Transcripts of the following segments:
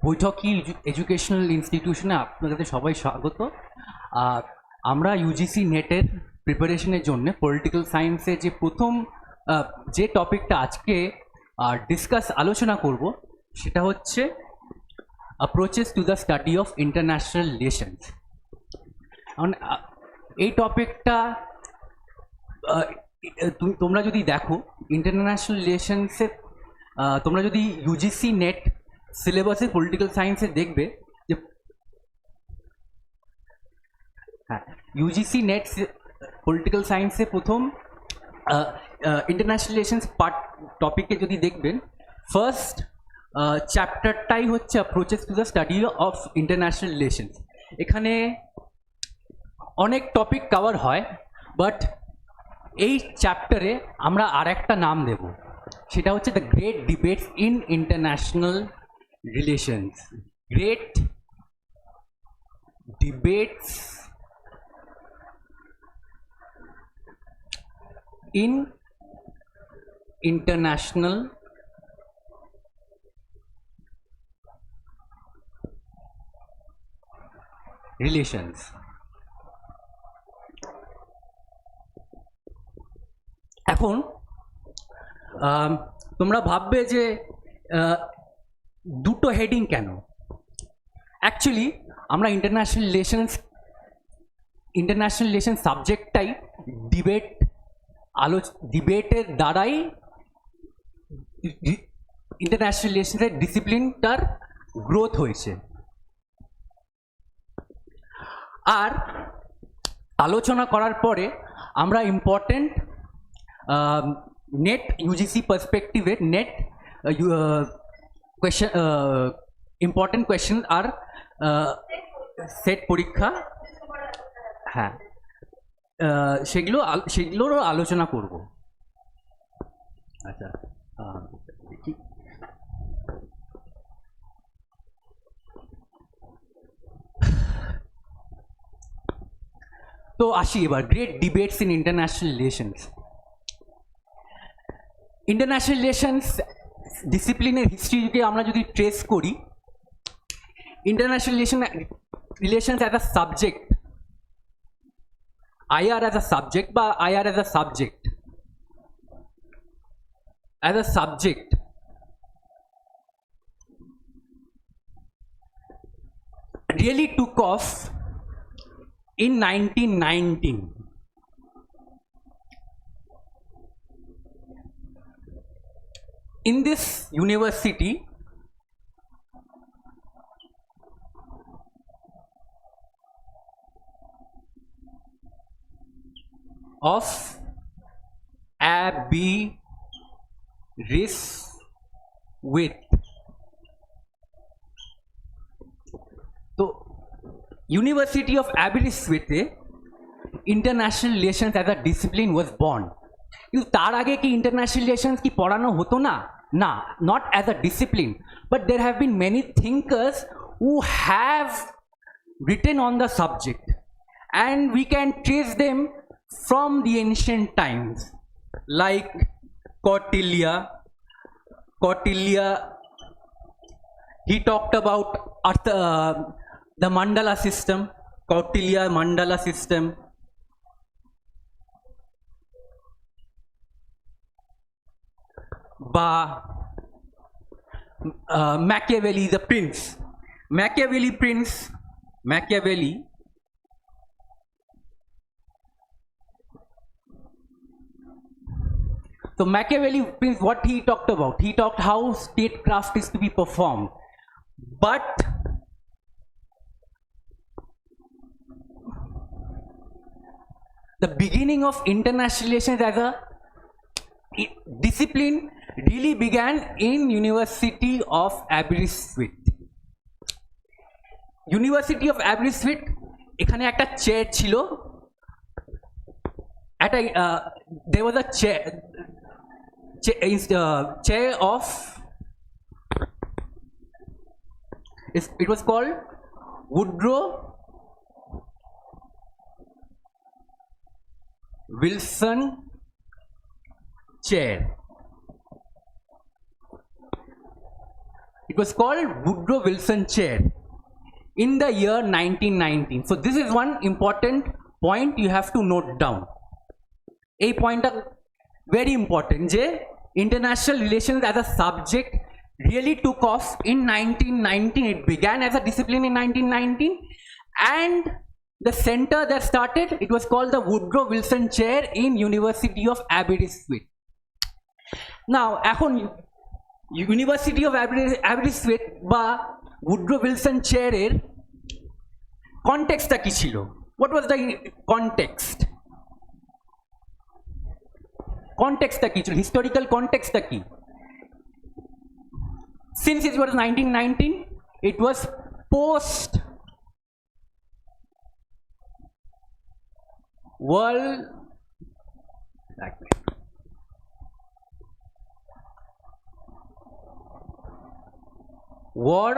বৈঠকি educational ইনস্টিটিউশনে আপনাদের সবাই স্বাগত। আমরা ইউজিসি নেটের প্রিপারেশনের জন্য পলিটিক্যাল সায়েন্সে যে প্রথম যে টপিকটা আজকে আলোচনা করব সেটা হচ্ছে approaches to the study of international relations. এই টপিকটা তোমরা যদি দেখো ইন্টারন্যাশনাল রিলেশনসের, তোমরা যদি ইউজিসি নেট সিলেবাসে পলিটিক্যাল সায়েন্সে দেখবে যে হ্যাঁ, ইউজিসি নেট পলিটিক্যাল সায়েন্সে প্রথম ইন্টারন্যাশনাল রিলেশনস পার্ট টপিকে যদি দেখবেন, ফার্স্ট চ্যাপ্টারটাই হচ্ছে approaches to the study of international relations. এখানে অনেক টপিক কভার হয়, বাট এই চ্যাপ্টারে আমরা আর একটা নাম দেব, সেটা হচ্ছে the great debates in international relations. Great debates in international relations। এখন তোমরা ভাববে যে দুটো হেডিং কেন? অ্যাকচুয়ালি আমরা ইন্টারন্যাশনাল রিলেশন সাবজেক্টটাই ডিবেটের দ্বারাই ইন্টারন্যাশনাল রিলেশনের ডিসিপ্লিনটার গ্রোথ হয়েছে। আর আলোচনা করার পরে আমরা ইম্পর্টেন্ট নেট ইউজিসি পার্সপেক্টিভের নেট কোয়েশ্চেন, ইম্পর্টেন্ট কোয়েশ্চেন আর সেট পরীক্ষা, হ্যাঁ সেগুলোরও আলোচনা করব। আচ্ছা, দেখি তো আসি এবার great debates in international relations. International relations ডিসিপ্লিনের হিস্ট্রিকে আমরা যদি ট্রেস করি, international relations as a subject, IR as a subject বা IR as a subject really took off in 1919. In this university, of Aberystwyth. তো ইউনিভার্সিটি অফ অ্যাবেরিস্টউইথে international relations as a discipline was born. কিন্তু তার আগে কি international relations কি পড়ানো হতো না? না, not as a discipline, but there have been many thinkers who have written on the subject, and we can trace them from the ancient times, like Kautilya. He talked about the mandala system, Kautilya mandala system. Ba Machiavelli, the prince. Machiavelli So Machiavelli, what he talked about? He talked how statecraft is to be performed. But the beginning of international relations as a discipline really began in University of Aberystwyth. University of Aberystwyth, এখানে একটা chair ছিল, একটা there was a chair of, it was called Woodrow Wilson chair. It was called Woodrow Wilson Chair in the year 1919. So this is one important point you have to note down. A point very important. International relations as a subject really took off in 1919. It began as a discipline in 1919, and the center that started, it was called the Woodrow Wilson Chair in University of Aberystwyth. Now, University of Aberystwyth বা Woodrow Wilson Chair এর কনটেক্সটটা কি ছিল? What was the context? কনটেক্সটটা কি ছিল? Historical কনটেক্সটটা কি? Since it was 1919, it was post World War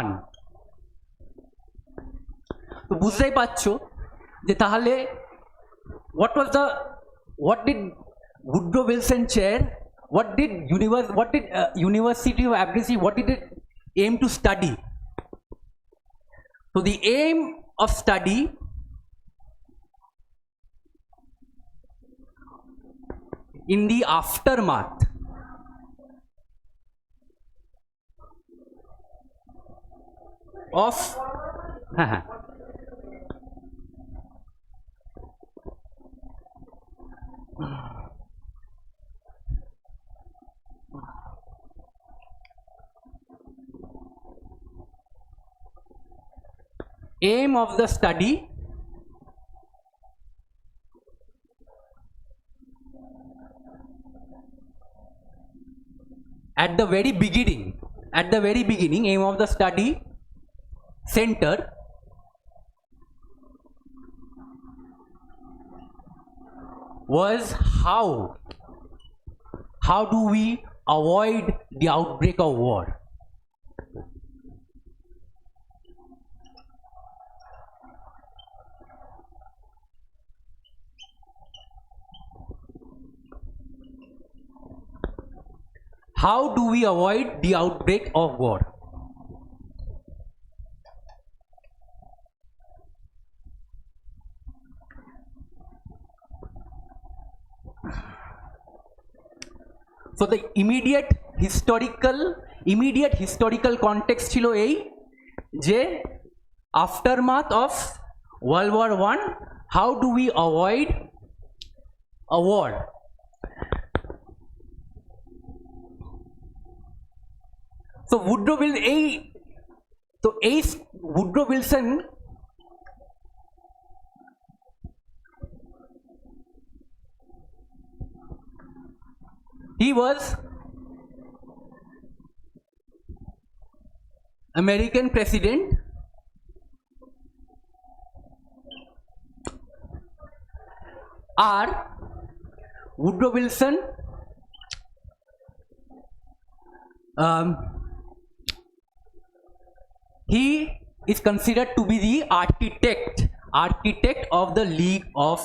I. তো বুঝতেই পারছো যে তাহলে what did Woodrow Wilson Chair, what did University of Aberystwyth, what did it aim to study? So the aim of study in the aftermath of aim of the study at the very beginning, aim of the study center was how do we avoid the outbreak of war. How do we avoid the outbreak of war? So the immediate historical context chilo ei je aftermath of World War I, how do we avoid a war? So Woodrow Wilson he was American president Woodrow Wilson he is considered to be the architect of the League of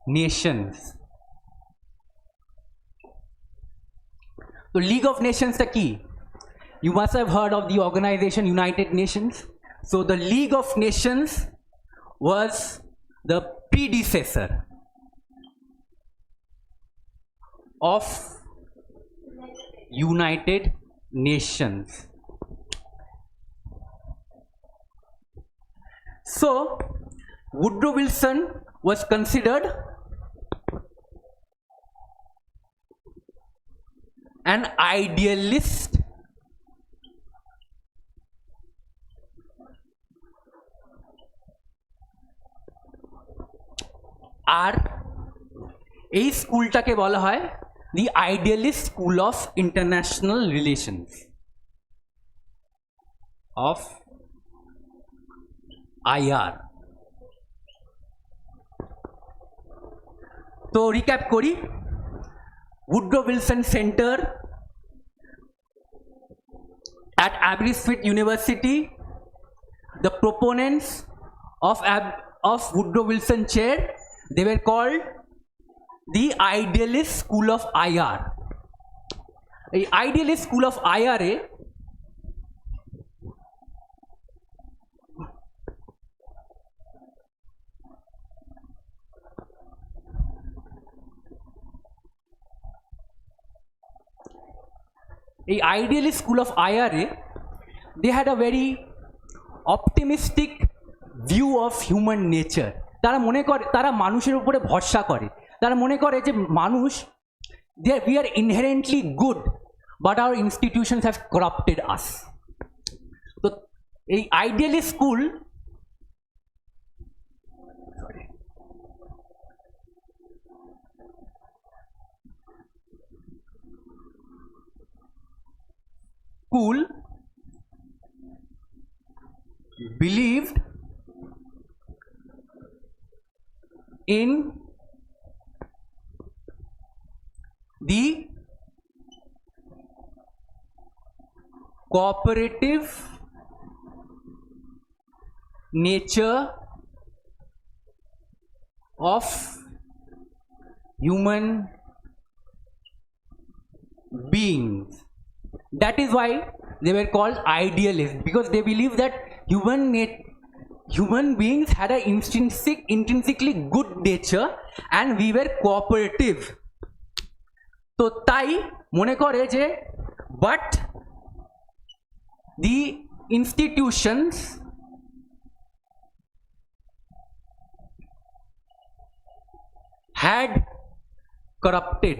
Nations. So League of Nations the key. You must have heard of the organization United Nations. So the League of Nations was the predecessor of United Nations. So Woodrow Wilson was considered an idealist আর এই স্কুলটাকে বলা হয় the idealist school of international relations of IR. তো recap করি, Woodrow Wilson Center at Aberystwyth University. The proponents of Woodrow Wilson chair, they were called the Idealist School of IR. The Idealist School of IRA they had a very optimistic view of human nature. তারা মনে করে, তারা মানুষের উপরে ভরসা করে, তারা মনে করে যে মানুষ, we are inherently good but our institutions have corrupted us. তো এই idealist school believed in the cooperative nature of human beings. That is why they were called idealists, because they believe that human beings had an intrinsically good nature and we were cooperative. তো তাই মনে করে যে but the institutions had corrupted.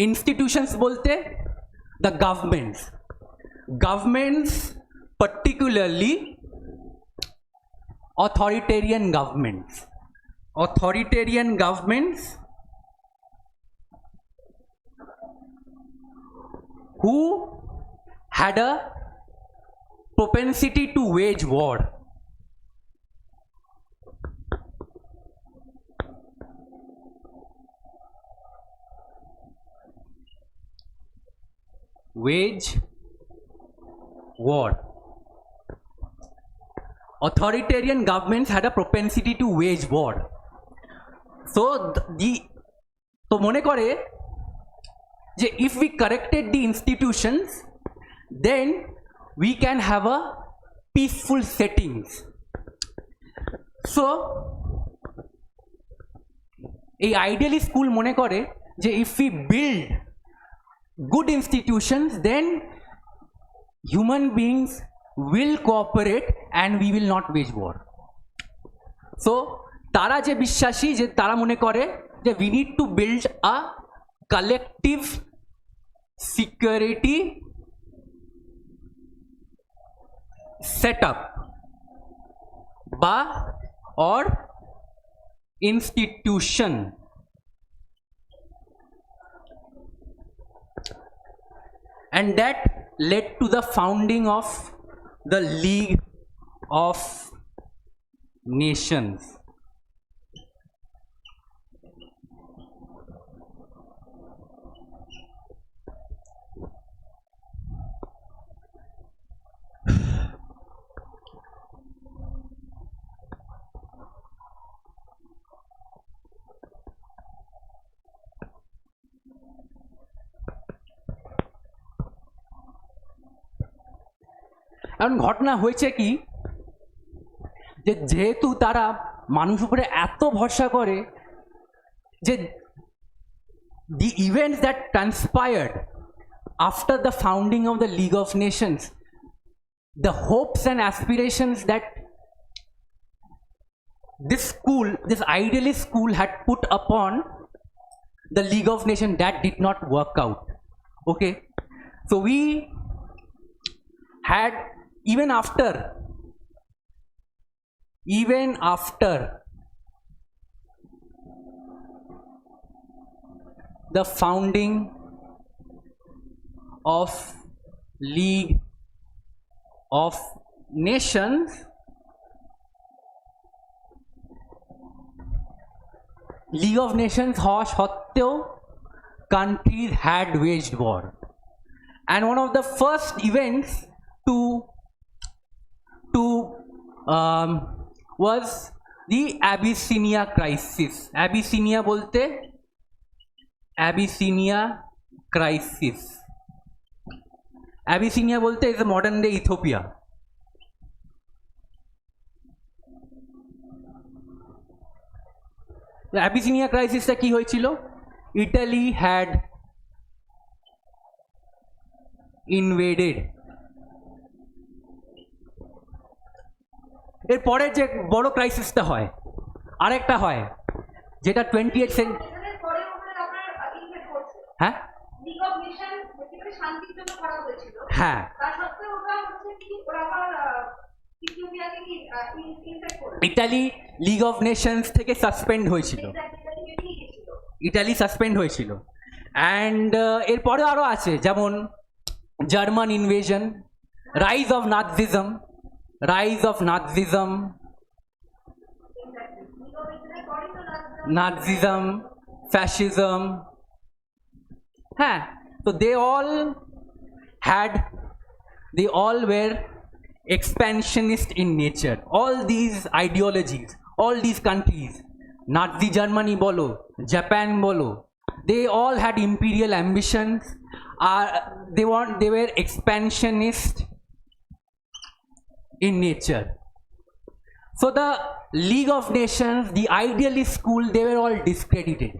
Institutions बोलते the governments particularly authoritarian governments who had a propensity to wage war. Authoritarian governments had a propensity to wage war. So তো মনে করে যে if we corrected the institutions then we can have a peaceful settings. So এই idealist school মনে করে যে if we build good institutions then human beings will cooperate and we will not wage war. So তারা যে বিশ্বাসী, যে তারা মনে করে যে we need to build a collective security setup বা or institution. And that led to the founding of the League of Nations. এখন ঘটনা হয়েছে কি যে যেহেতু তারা মানুষ উপরে এত ভরসা করে যে the events that transpired after the founding of the League of Nations, the hopes and aspirations that this idealist school had put upon the League of Nations, that did not work out. Okay, so we had even after the founding of League of Nations, League of Nations হওয়া সত্ত্বেও countries had waged war, and one of the first events to was the Abyssinia crisis. Abyssinia bolte Abyssinia crisis. Abyssinia bolte is a modern day Ethiopia. The Abyssinia crisis টা কি হয়েছিল? Italy had invaded. এরপরে যে বড় ক্রাইসিসটা হয় আরেকটা হয় যেটা 20th সেঞ্চুরি। হ্যাঁ হ্যাঁ ইটালি লিগ অফ নেশনস থেকে সাসপেন্ড হয়েছিল, ইটালি সাসপেন্ড হয়েছিল। অ্যান্ড এরপরে আরও আছে যেমন German invasion, rise of Nazism, rise of Nazism, fascism. So they all were expansionist in nature. All these ideologies, all these countries, Nazi Germany bolo, Japan bolo, they all had imperial ambitions. They were expansionist in nature. So the League of Nations, the idealist school, they were all discredited.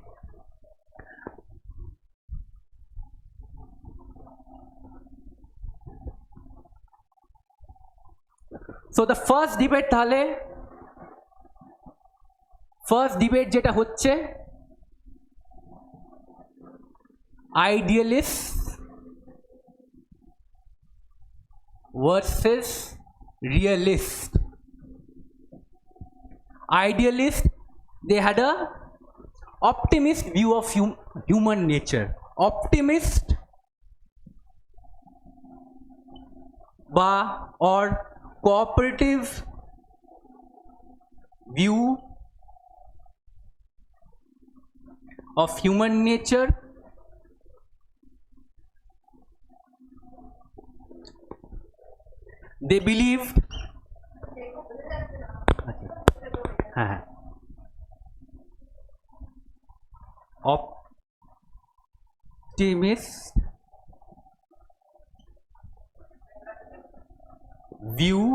So the first debate যেটা হচ্ছে idealists versus realist. Idealist, they had a optimist view of human nature. Optimist or cooperative view of human nature they believed optimist view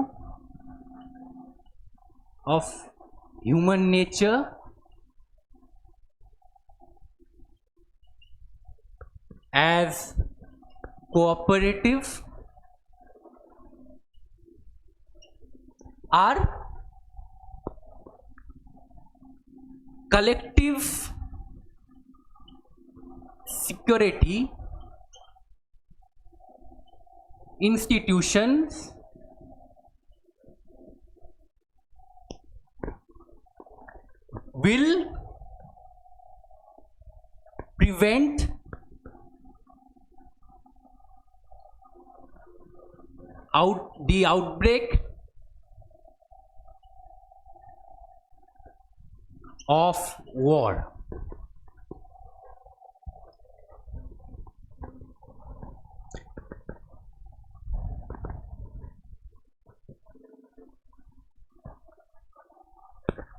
of human nature as cooperative are collective security institutions will prevent the outbreak of war.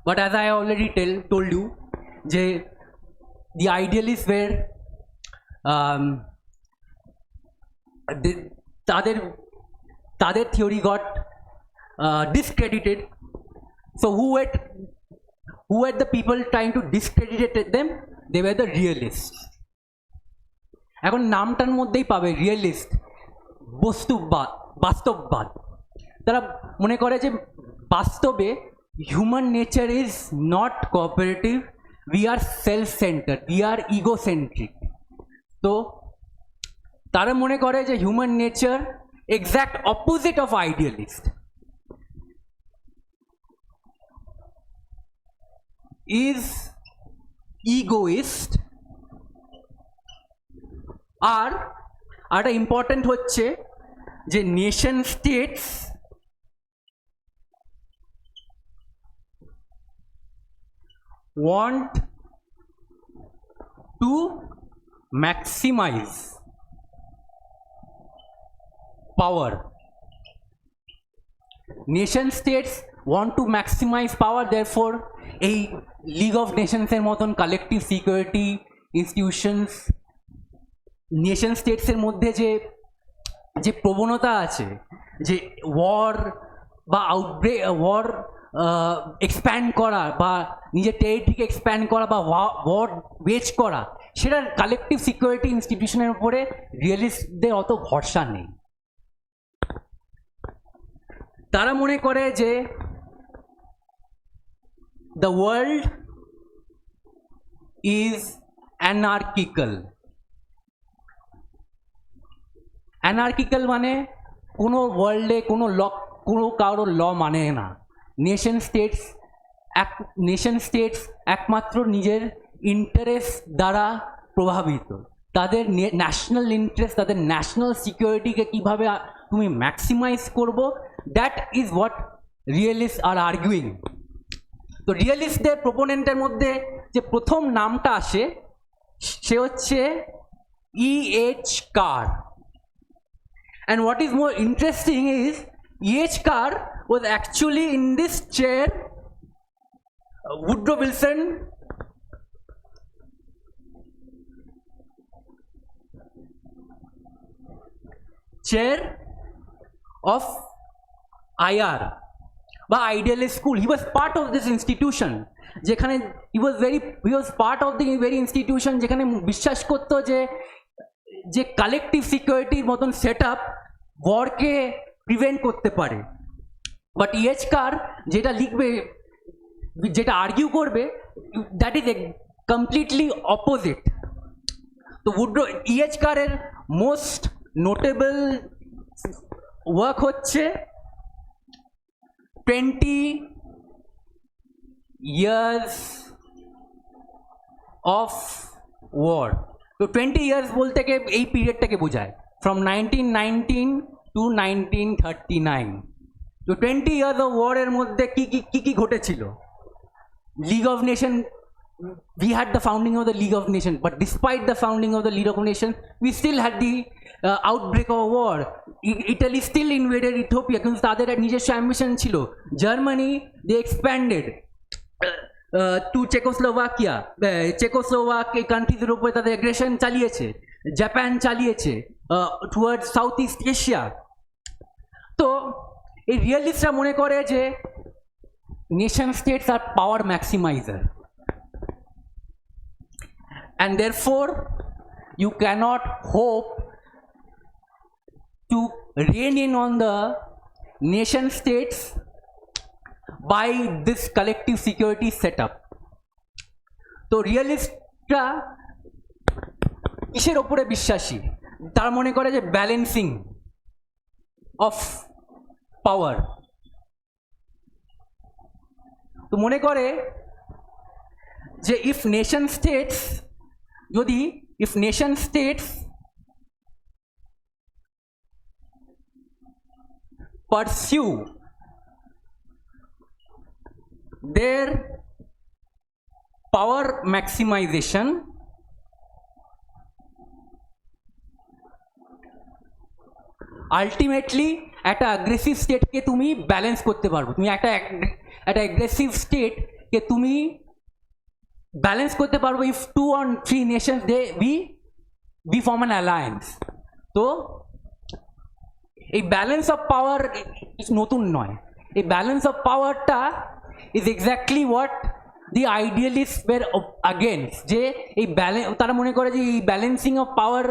But as I already told you, the idealists were তাদের theory got discredited. So who were the people trying to discredit them? They were the realists. এখন নামটার মধ্যেই পাবে realist, বাস্তববাদ। তারা মনে করে যে বাস্তবে human nature is not cooperative, we are self-centered, we are egocentric. তো তারা মনে করে যে human nature exact opposite of idealist is egoist. আর একটা ইম্পর্টেন্ট হচ্ছে যে nation states want to maximize power. Nation states want to maximize power, therefore a League of Nations এর মতন কালেকটিভ সিকিউরিটি ইনস্টিটিউশনস নেশন স্টেটসের মধ্যে যে যে প্রবণতা আছে যে ওয়ার বা আউটব্রেক ওয়ার এক্সপ্যান্ড করা বা নিজের টেরিটরিকে এক্সপ্যান্ড করা বা ওয়ার ওয়েজ করা, সেটার কালেকটিভ সিকিউরিটি ইনস্টিটিউশনের উপরে রিয়েলিস্টদের অত ভরসা নেই। তারা মনে করে যে the world is anarchical. anarchical মানে কোনো ওয়ার্ল্ডে কোনো কারোর ল মানে না। নেশন স্টেটস একমাত্র নিজের ইন্টারেস্ট দ্বারা প্রভাবিত। তাদের ন্যাশনাল ইন্টারেস্ট, তাদের ন্যাশনাল সিকিউরিটিকে কীভাবে তুমি ম্যাক্সিমাইজ করবো, that is what realist are arguing. তো রিয়েলিস্টদের প্রোপোনেন্টের মধ্যে যে প্রথম নামটা আসে সে হচ্ছে E.H. Carr. And what is more interesting is E.H. Carr was actually in this chair. Woodrow Wilson chair of IR বা idealist school, he was part of this institution, যেখানে he was part of the very institution যেখানে বিশ্বাস করতো যে যে collective সিকিউরিটির মতন set up ওয়ারকে prevent করতে পারে। But E.H. Carr যেটা লিখবে, যেটা আর্গিউ করবে, দ্যাট ইজ কমপ্লিটলি অপোজিট। তো E.H. Carr-এর মোস্ট নোটেবল ওয়ার্ক হচ্ছে 20 years of war. তো 20 years বলতে এই পিরিয়ডটাকে বোঝায়, ফ্রম 1919 to 1939। তো 20 years of war এর মধ্যে কি ঘটেছিল? League of Nations, we had the founding of the League of Nations, but despite the founding of the League of Nations, we still had the outbreak of war. Italy still invaded Ethiopia, কিন্তু তাদের নিজস্ব ambition ছিল। Germany, they expanded to Czechoslovakia, Czechoslovak এই কান্ট্রিজের উপরে তাদের aggression চালিয়েছে, Japan চালিয়েছে, towards south east Asia. তো এই রিয়েলিস্টরা মনে করে যে nation states are power maximiser, and therefore you cannot hope to rein in on the nation states by this collective security setup. তো রিয়েলিস্টরা কিসের ওপরে বিশ্বাসী? তার মনে করে যে ব্যালেন্সিং অফ পাওয়ার। তো মনে করে যে if nation states pursue their power maximization, ultimately একটা অ্যাগ্রেসিভ স্টেটকে তুমি ব্যালেন্স করতে পারবো। তুমি একটা অ্যাগ্রেসিভ স্টেটকে তুমি ব্যালেন্স করতে পারবো if 2 or 3 nations we form an alliance. তো এই ব্যালেন্স অফ পাওয়ার নতুন নয়। এই ব্যালেন্স অফ পাওয়ারটা is exactly what the idealist were against. যে এই তারা মনে করে যে এই ব্যালেন্সিং অফ পাওয়ার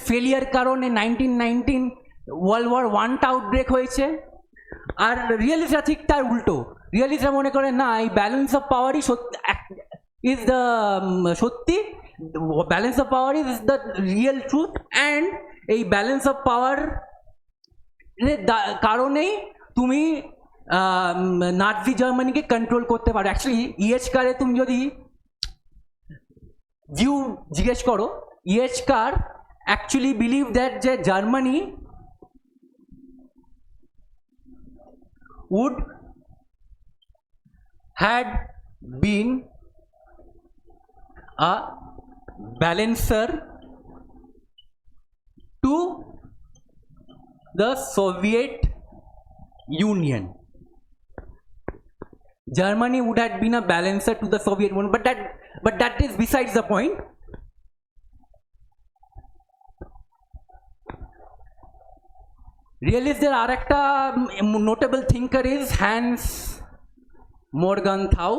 ফেলিয়ার কারণে 1919 ওয়ার্ল্ড ওয়ার 1টা আউটব্রেক হয়েছে। আর রিয়েলিস্টরা ঠিক তার উল্টো, রিয়েলিস্টরা মনে করে না, এই ব্যালেন্স অফ পাওয়ারই is the সত্যি, balance of power is the real truth, and এই balance of power কারণেই তুমি নাজি জার্মানিকে কন্ট্রোল করতে পারো। Actually E.H. Carr তুমি যদি ভিউ জিজ্ঞেস করো, E.H. Carr actually believe that যে Germany would had been a balancer to the Soviet Union. Germany would have been a balancer to the Soviet Union, but that is besides the point. Realistic আর একটা notable thinker is Hans Morgenthau.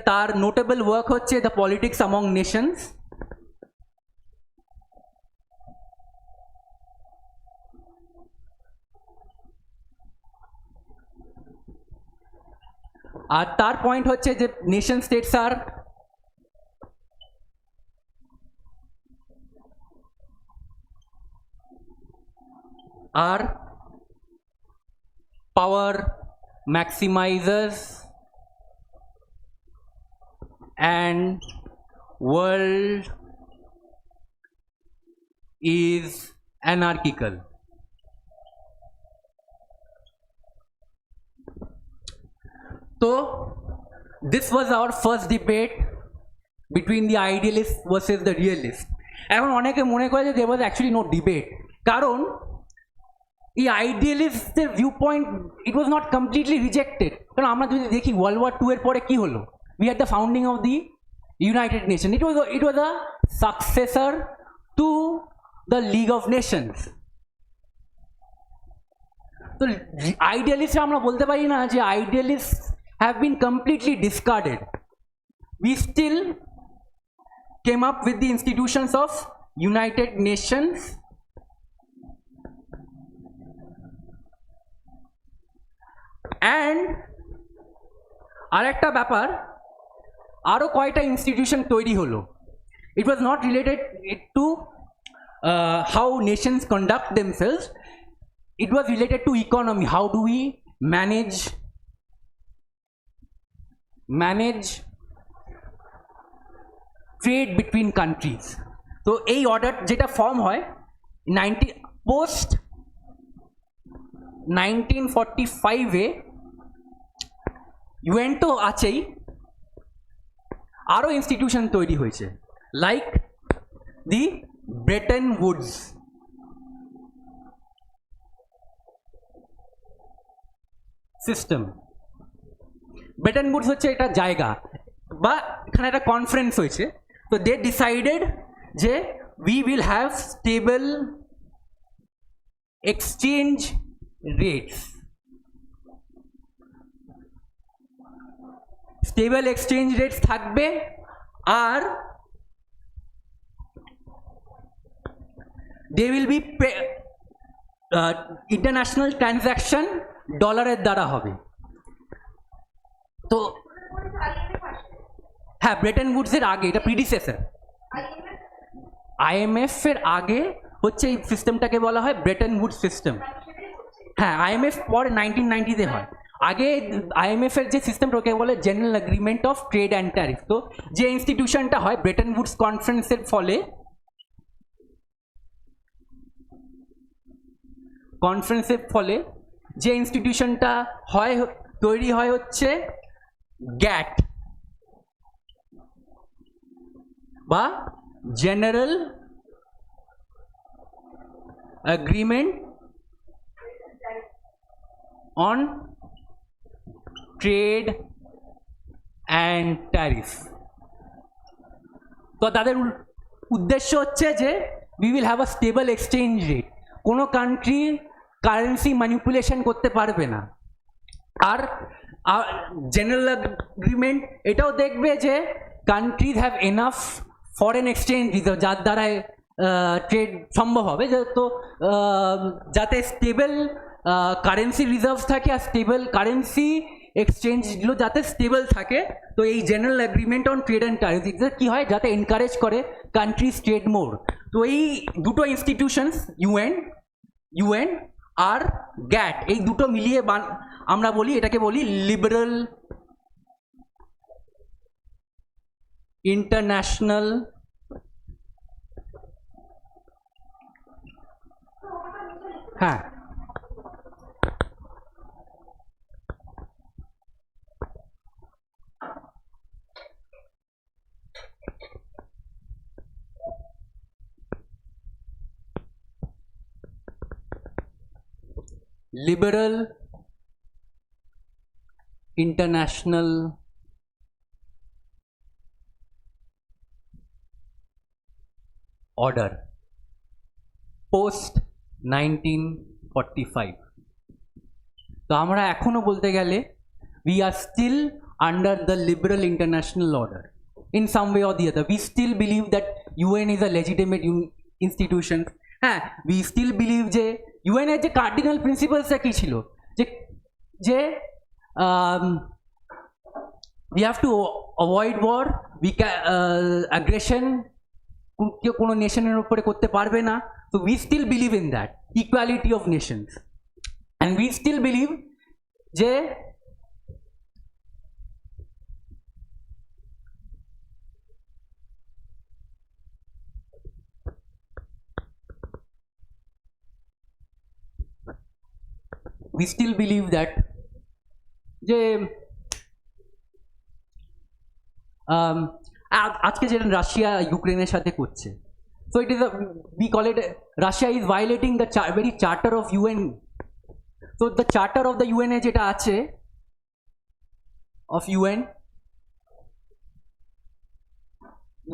তার notable work হচ্ছে The Politics Among Nations. আর তার point হচ্ছে যে nation states are power maximizers and world is anarchical. So this was our first debate between the idealist versus the realist. এখন অনেকে মনে করে যে there was actually no debate, কারণ এই আইডিয়ালিস্টদের view point it was not completely rejected. কারণ আমরা যদি দেখি ওয়ার্ল্ড ওয়ার 2 এর পরে কি হলো, we had the founding of the United Nation. It was a successor to the League of Nations. তো আইডিয়ালিস্ট আমরা বলতে পারি না যে idealist have been completely discarded. We still came up with the institutions of United Nations and আরেকটা ব্যাপার, আরও কয়টা ইনস্টিটিউশন তৈরি হলো। It was not related to how nations conduct themselves, it was related to economy. How do we manage trade between countries. তো এই order যেটা form হয় পোস্ট 1945-এ ইউএন তো আছেই, আরও ইনস্টিটিউশন তৈরি হয়েছে, like the Bretton Woods system. Bretton Woods হচ্ছে একটা জায়গা বা এখানে একটা কনফারেন্স হয়েছে। তো দে ডিসাইডেড যে we will have stable exchange rates. Stable exchange rates থাকবে, আর they will be international transaction ডলারের দ্বারা হবে। তো হ্যাঁ, ব্রেটন উডসের আগে, এটা প্রিডিসেসর। আইএমএফ এর আগে হচ্ছে এই সিস্টেমটাকে বলা হয় ব্রেটন উডস সিস্টেম। হ্যাঁ, আইএমএফ পরে 1990-তে হয়। আগে আইএমএফ এর যে সিস্টেমটা ওকে বলে general agreement of trade and tariff. তো যে ইনস্টিটিউশনটা হয় ব্রেটন উডস কনফারেন্সের ফলে যে ইনস্টিটিউশনটা হয় তৈরি হয় হচ্ছে গ্যাট বা general agreement on trade and tariff. তো তাদের উদ্দেশ্য হচ্ছে যে we will have a stable exchange rate, কোনো কান্ট্রি কারেন্সি ম্যানিপুলেশন করতে পারবে না। আর জেনারেল এগ্রিমেন্ট এটাও দেখবে যে countries have enough foreign exchange reserve, যার দ্বারায় ট্রেড সম্ভব হবে। তো যাতে স্টেবল কারেন্সি রিজার্ভস থাকে আর স্টেবল কারেন্সি এক্সচেঞ্জগুলো যাতে স্টেবল থাকে। তো এই general agreement on trade and tariff কী হয়, যাতে এনকারেজ করে কান্ট্রিজ ট্রেড মোর। তো এই দুটো ইনস্টিটিউশনস ইউএন আর গ্যাট, এই দুটো মিলিয়ে আমরা বলি, এটাকে বলি লিবারেল ইন্টারন্যাশনাল হ্যাঁ liberal international order post 1945. তো আমরা এখনো বলতে গেলে we are still under the liberal international order in some way or the other. We still believe that UN is a legitimate institution. হ্যাঁ, we still believe যে UN এর যে cardinal প্রিন্সিপালসটা কি ছিল, যে যে we have to avoid war, we can aggression কেউ কোনো নেশনের উপরে করতে পারবে না. So we still believe in that equality of nations, and we still believe যে we still believe that যে আজকে যেটা রাশিয়া ইউক্রেনের সাথে করছে, so it is a, we call it, Russia is violating the very charter of UN. So the charter of the UN এ যেটা আছে of UN,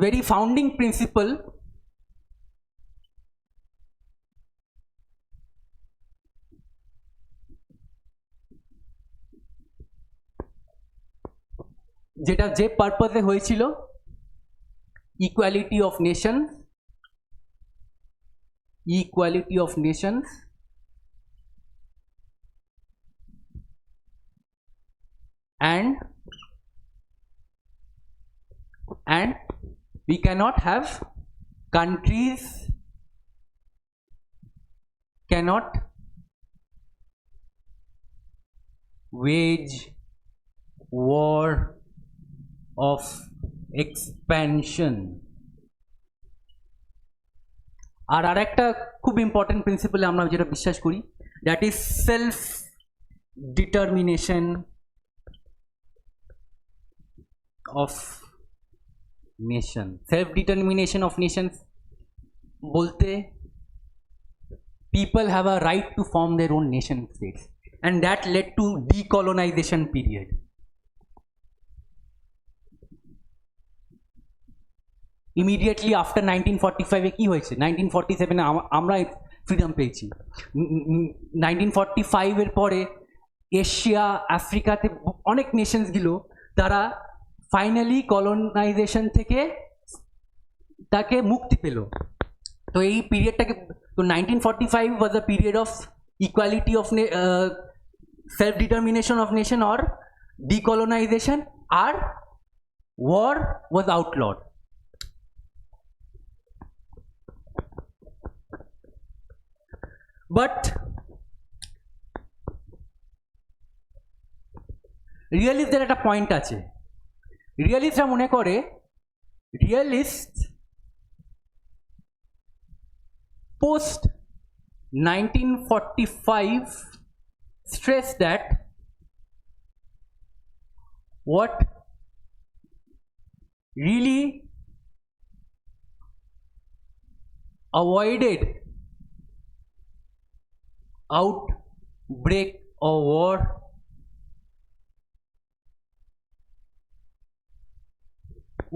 very founding principle, যেটা যে পারপাসে হয়েছিল, equality of nations, equality of nations and we cannot have countries cannot wage war of expansion. আর আরেকটা খুব important principal আমরা যেটা বিশ্বাস করি, that is self determination of nation. Self determination of Nations বলতে people have a right to form their own nation states, and that led to decolonization period. Immediately after 1945 এ কি হয়েছে, 1947 এ আমরা ফ্রিডম পেয়েছি. 1945 এর পরে এশিয়া আফ্রিকাতে অনেক নেশনস গুলো তারা ফাইনালি কলোনাইজেশন থেকে তাকে মুক্তি পেল. তো এই পিরিয়ডটাকে, তো 1945 was a period of equality of self determination of nation or decolonization, or war was outlawed. But রিয়েলিস্টদের একটা পয়েন্ট আছে. রিয়েলিস্টরা মনে করে, realist post 1945 stress that what really avoided outbreak of war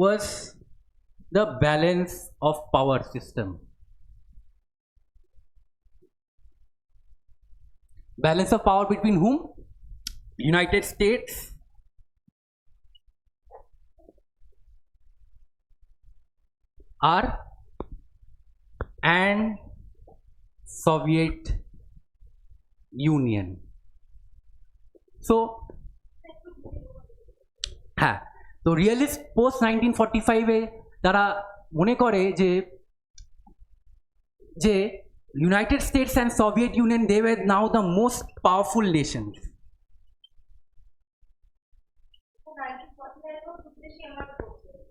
was the balance of power system. Balance of power between whom? United States are and Soviet Union. So হ্যাঁ, তো realist post 1945 এ তারা মনে করে যে United States and Soviet Union, they were now the most powerful nations.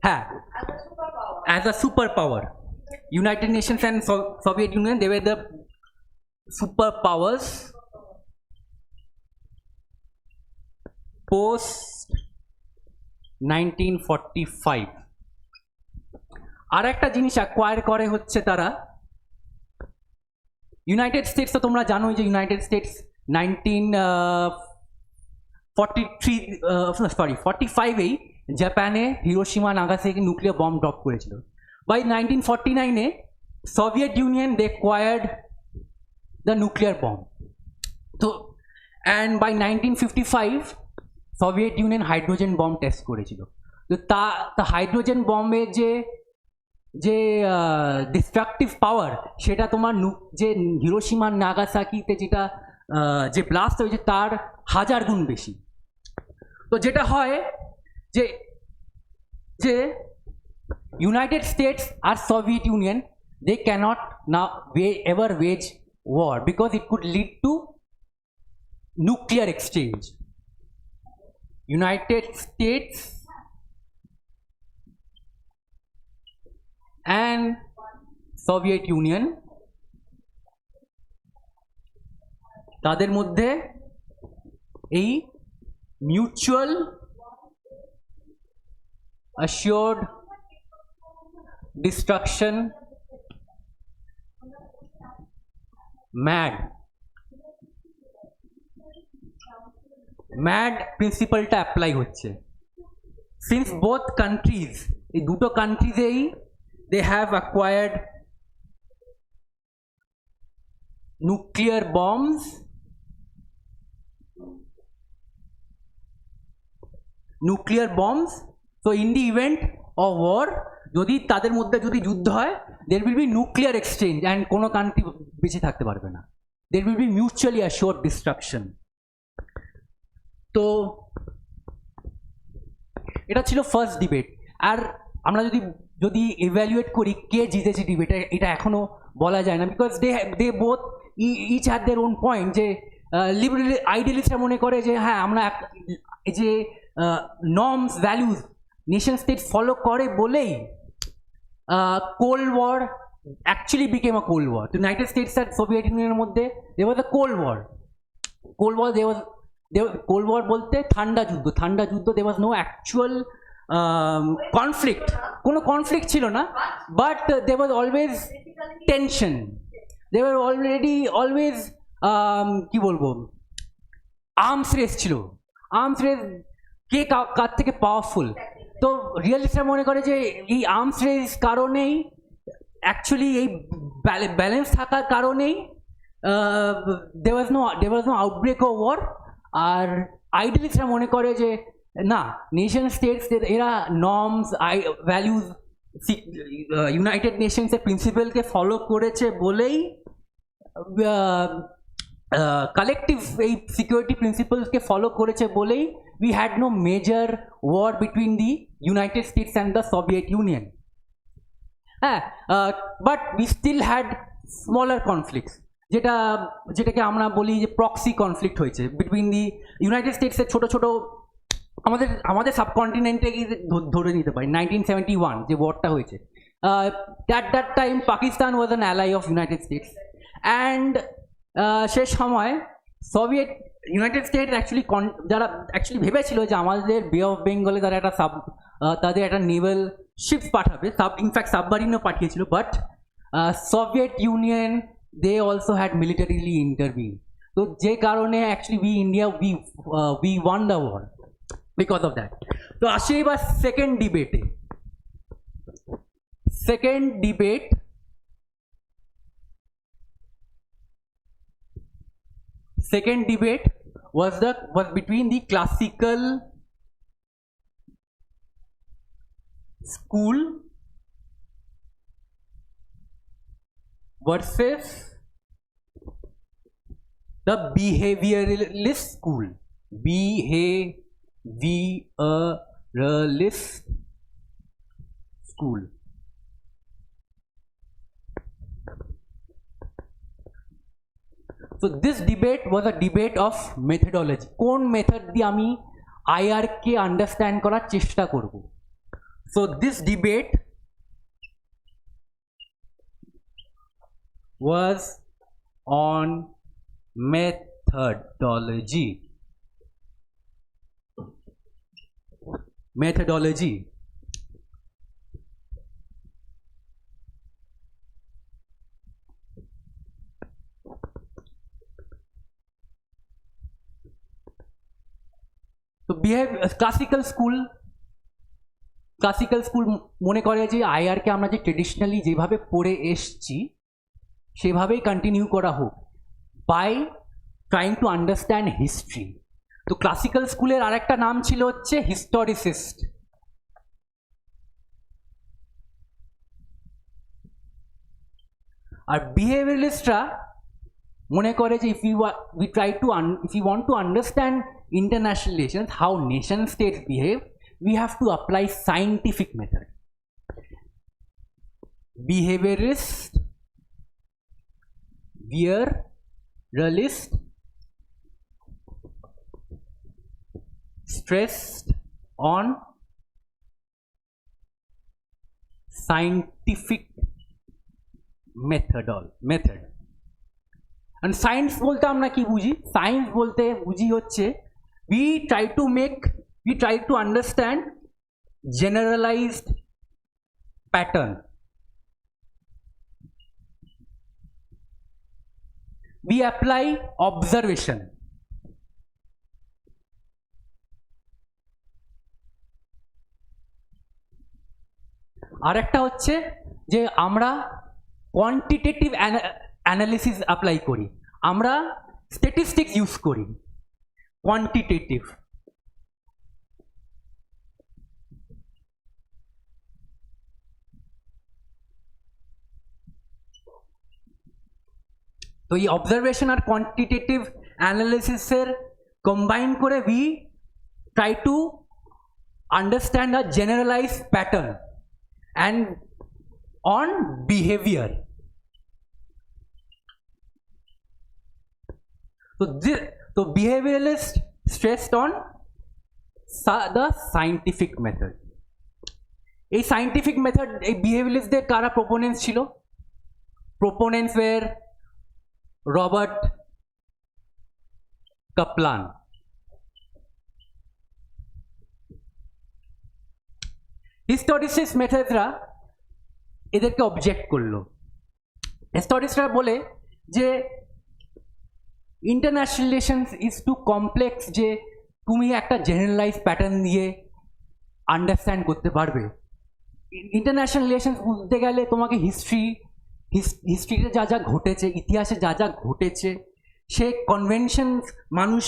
হ্যাঁ, as a superpower. United Nations and Soviet Union, they were the superpowers post 1945. আর একটা জিনিস acquire করে হচ্ছে তারা, ইউনাইটেড স্টেটস, তো তোমরা জানোই যে ইউনাইটেড স্টেটস 1945-এই জাপানে Hiroshima Nagasaki nuclear bomb drop করেছিল। বাই 1949-এ Soviet Union they acquired the nuclear bomb. তো and by 1955 Soviet Union hydrogen bomb test করেছিল। তো তা হাইড্রোজেন বম্বের যে ডিস্ট্রাকটিভ পাওয়ার সেটা তোমার যে হিরোশিমা নাগাসাকিতে যেটা যে ব্লাস্ট হয়েছে তার 1000 গুণ বেশি। তো যেটা হয় যে যে ইউনাইটেড স্টেটস আর Soviet Union they can't now ever wage war because it could lead to nuclear exchange. United States and Soviet Union তাদের মধ্যে এই মিউচুয়াল assured destruction ম্যাড প্রিন্সিপালটা অ্যাপ্লাই হচ্ছে। সিন্স বোথ কান্ট্রিজ, এই দুটো কান্ট্রিজেই they have acquired nuclear bombs, so in the event of war যদি তাদের মধ্যে যদি যুদ্ধ হয় there will be nuclear exchange and কোনো কান্ট্রি বেঁচে থাকতে পারবে না। there will be mutually assured destruction. তো এটা ছিল ফার্স্ট ডিবেট। আর আমরা যদি ইভ্যালুয়েট করি কে জিতেছে ডিবেট, এটা এখনো বলা যায় না, because they both each had their own point. যে লিবারেল আইডিয়ালিস্টরা মনে করে যে হ্যাঁ আমরা এই যে norms values nation state follow করে বলেই cold war actually became a cold war. তো ইউনাইটেড স্টেটস আর সোভিয়েত ইউনিয়নের মধ্যে there was a cold war. Cold war বলতে ঠান্ডা যুদ্ধ। There was no actual conflict, কোনো কনফ্লিক্ট ছিল না, but there was always tension. They were always কি বলবো, আর্মস রেস ছিল। আর্মস রেস কে কার থেকে পাওয়ারফুল। তো রিয়েলিস্টরা মনে করে যে এই আর্মস রেস কারণেই অ্যাকচুয়ালি এই ব্যালেন্স থাকার কারণেই there was no outbreak of war. আর আইডিয়ালিস্টরা মনে করে যে না, নেশন স্টেটস এরা নর্মস ভ্যালুজ ইউনাইটেড নেশনসের প্রিন্সিপালকে ফলো করেছে বলেই কালেকটিভ এই সিকিউরিটি প্রিন্সিপালসকে ফলো করেছে বলেই we had no major war between the United States and the Soviet Union. But we still had smaller conflicts, যেটাকে আমরা বলি যে প্রক্সি কনফ্লিক্ট হয়েছে বিটুইন দি ইউনাইটেড স্টেটসের ছোট আমাদের সাবকন্টিনেন্টে ধরে নিতে পারি 1971 যে ওয়ারটা হয়েছে। At that time Pakistan was an ally of United States, and সে সময় সোভিয়েত ইউনাইটেড স্টেটস যারা অ্যাকচুয়ালি ভেবেছিল যে আমাদের বে অফ বেঙ্গলে তাদের একটা নেভাল শিপস পাঠাবে, ইনফ্যাক্ট সাবমারিনও পাঠিয়েছিল, but Soviet Union they also had militarily intervened. So যে কারণে actually we won the war because of that. তো আসি এবার second debate was between the classical school versus the behavioralist school. So this debate was a debate of methodology. কোন method দিয়ে আমি IR কে understand করার চেষ্টা করব। So this debate was on methodology. তো ক্লাসিক্যাল স্কুল মনে করে যে আইআরকে আমরা যে ট্রেডিশনালি যেভাবে পড়ে এসছি সেভাবেই কন্টিনিউ করা হোক by trying to understand history. তো ক্লাসিক্যাল স্কুলের আরেকটা নাম ছিল হচ্ছে হিস্টোরিসিস্ট। আর বিহেভিয়ারিস্টরা মনে করে যে if you want to understand international relations, how nation states behave, we have to apply scientific method. Behaviorist stressed on scientific method. And science বলতে আমরা কি বুঝি? সায়েন্স বলতে বুঝি হচ্ছে we try to understand generalized pattern. We apply observation. আরেকটা হচ্ছে যে আমরা কোয়ান্টিটেটিভ অ্যানালিসিস অ্যাপ্লাই করি, আমরা স্ট্যাটিস্টিক্স ইউজ করি। কোয়ান্টিটেটিভ তো এই অবজারভেশন আর কোয়ান্টিটেটিভ অ্যানালিসিসের কম্বাইন করে we try to understand a generalize pattern and on behaviour. So behavioralist stressed on the scientific method. এই সাইন্টিফিক মেথড এই বিহেভিয়ারিস্টদের কারা প্রোপোনেন্টস ছিল? প্রোপোনেন্টস ওয়্যার রবার্ট কাপলান। হিস্টোরিসিস্ট মেথডরা এদেরকে অবজেক্ট করলো। হিস্টোরিস্টরা বলে যে international relations is too complex, যে তুমি একটা জেনারেলাইজ প্যাটার্ন দিয়ে আন্ডারস্ট্যান্ড করতে পারবে। ইন্টারন্যাশনাল রিলেশনস বুঝতে গেলে তোমাকে হিস্ট্রিতে যা যা ঘটেছে, ইতিহাসে যা যা ঘটেছে, সে কনভেনশনস মানুষ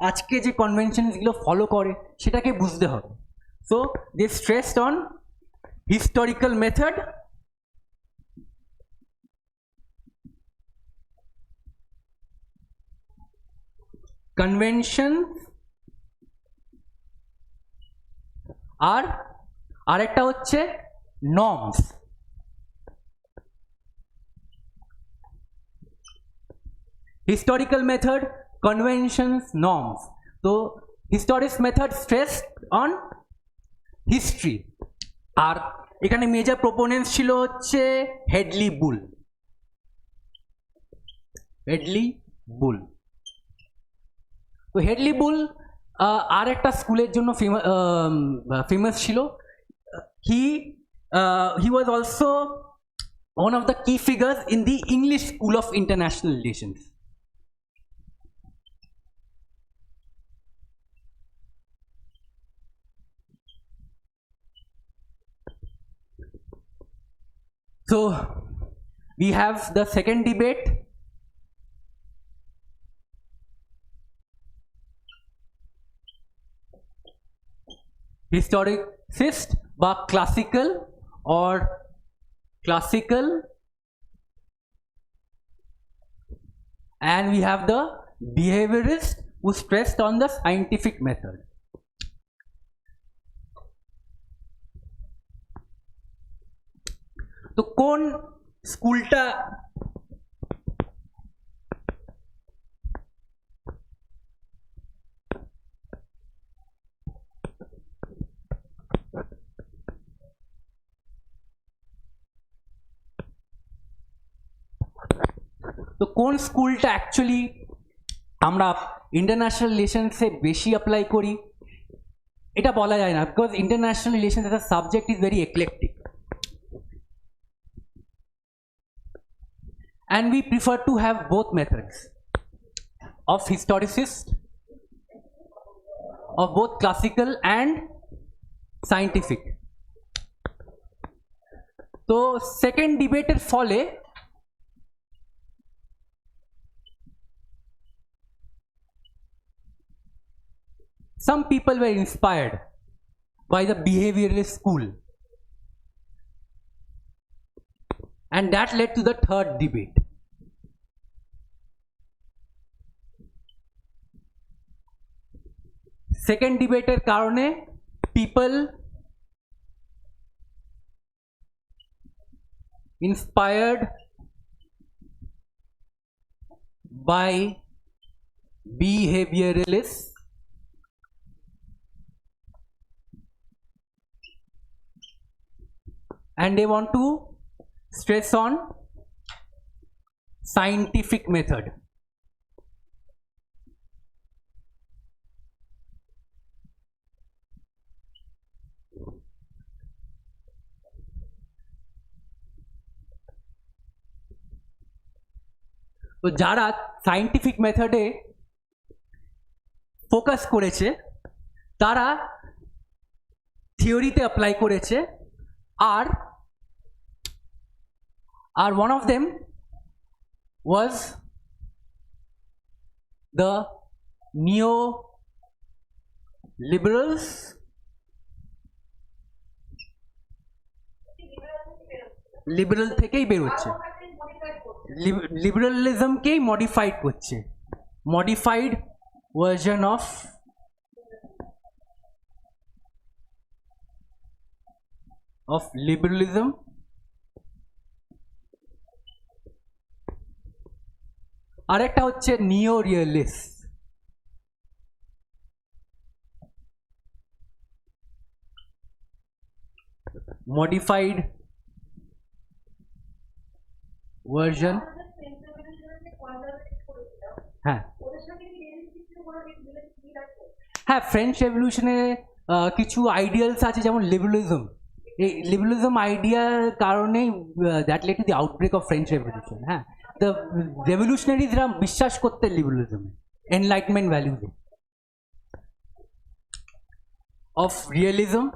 আজকে যে কনভেনশনসগুলো ফলো করে সেটাকে বুঝতে হবে। So they stressed on historical method, convention আর আরেকটা হচ্ছে norms. Historical method, conventions, norms. তো historical method stressed on history. আর এখানে মেজর প্রোপোনেন্টস ছিল হচ্ছে হেডলি বুল। তো হেডলি বুল আর একটা স্কুলের জন্য ফেমাস ছিল। He was also one of the key figures in the English school of international relations. So we have the second debate. Historicist বা classical or classical, and we have the behaviorist who stressed on the scientific method. তো কোন স্কুলটা actually আমরা international রিলেশনসে বেশি apply করি এটা বলা যায় না, because international relations as a subject is very eclectic and we prefer to have both methods of historicist of both classical and scientific. তো সেকেন্ড ডিবেটের ফলে some people were inspired by the behavioralist school, and that led to the third debate. Second debater karone people inspired by behavioralists and they want to stress on scientific method. তো যারা scientific মেথডে focus করেছে তারা থিওরিতে apply করেছে আর one of them was the neo-liberals liberal থেকেই বেরোচ্ছে লিবারালিজমকেই modified করছে modified version of liberalism আরেকটা হচ্ছে নিও রিয়েলিস্ট মডিফাইড ভার্সন হ্যাঁ হ্যাঁ ফ্রেঞ্চ রেভলিউশনে কিছু আইডিয়ালস আছে যেমন লিবারালিজম এই লিবারালিজম আইডিয়ার কারণেই that lead to the outbreak of French revolution হ্যাঁ দ্য রেভলিউশনারিজরা বিশ্বাস করতে লিবারালিজমে এনলাইটমেন্ট ভ্যালুজে অফ রিয়েলিজম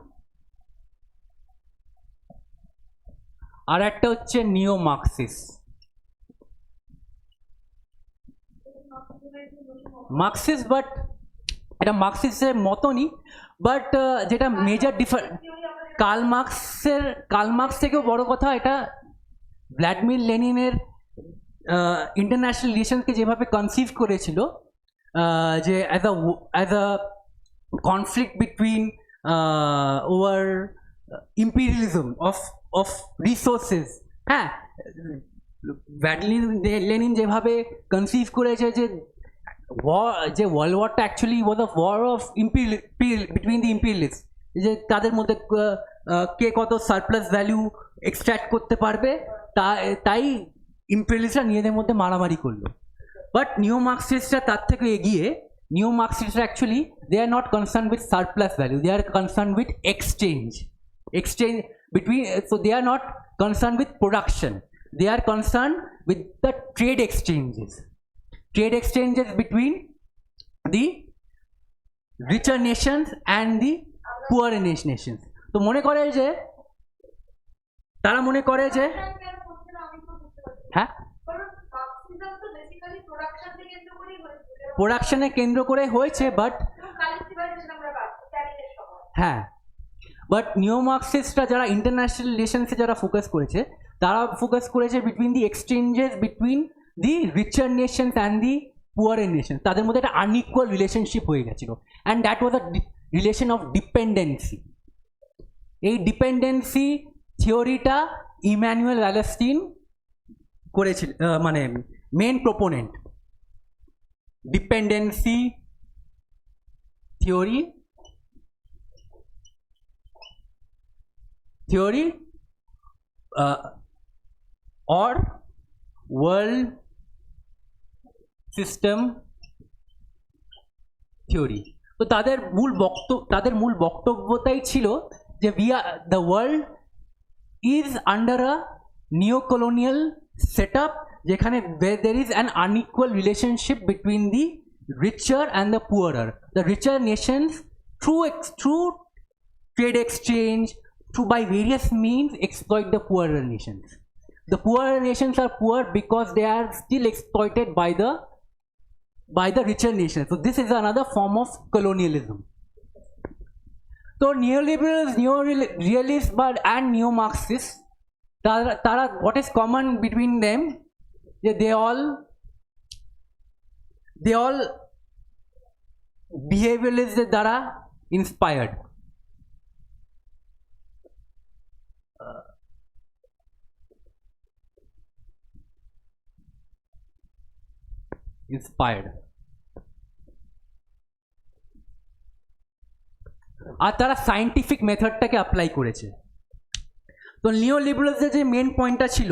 আর একটা হচ্ছে নিও মার্কসিস্ট মার্কসিস্ট বাট এটা মার্কসিস্টের মতনই বাট যেটা মেজর কার্ল মার্কস থেকেও বড় কথা এটা ভ্লাদিমির লেনিনের ইন্টারন্যাশনাল রিলেশনকে যেভাবে কনসিভ করেছিল যে as a conflict between over imperialism of resources হ্যাঁ লেনিন যেভাবে কনসিভ করেছে যে ওয়ার্ল্ড ওয়ারটা actually was a war of between the imperialist যে তাদের মধ্যে কে কত সারপ্লাস ভ্যালু এক্সট্র্যাক্ট করতে পারবে তাই ইম্পিরিয়ালিস্টরা নিজেদের মধ্যে মারামারি করলো বাট নিও মার্কসিস্টরা তার থেকে এগিয়ে নিও মার্কসিস্টরা actually they are not concern with surplus value they are concern with exchange between so they are not concerned with production they are concerned with the trade exchanges between the richer nations and the poorer nations তো মনে করে যে তারা মনে করে যে হ্যাঁ প্রোডাকশনে কেন্দ্র করে হয়েছে বাট হ্যাঁ বাট নিও মার্কসিস্টরা যারা ইন্টারন্যাশনাল রিলেশনসে যারা ফোকাস করেছে তারা ফোকাস করেছে between the exchanges between the richer nations and the পুয়ারের নেশনস তাদের মধ্যে একটা আনইকুয়াল রিলেশনশিপ হয়ে গেছিল and that was a relation of dependency এই ডিপেন্ডেন্সি থিওরিটা ইম্যানুয়েল ভ্যালেস্টিন করেছিল মানে main proponent dependency theory or world system theory তো তাদের মূল বক্তব্যটাই ছিল যে the world is under a neo-colonial setup যেখানে there is an unequal relationship between the richer and the poorer the richer nations through trade exchange, through by various means exploit the poorer nations. The poorer nations are poor because they are still exploited by the richer nations. So this is another form of colonialism. So neoliberals, neo-realists and neo-Marxists, what is common between them? They all behavioralist দ্বারা inspired. আর তারা scientific মেথডটাকে apply করেছে। তো নিওলিবারালসের যে main পয়েন্টটা ছিল,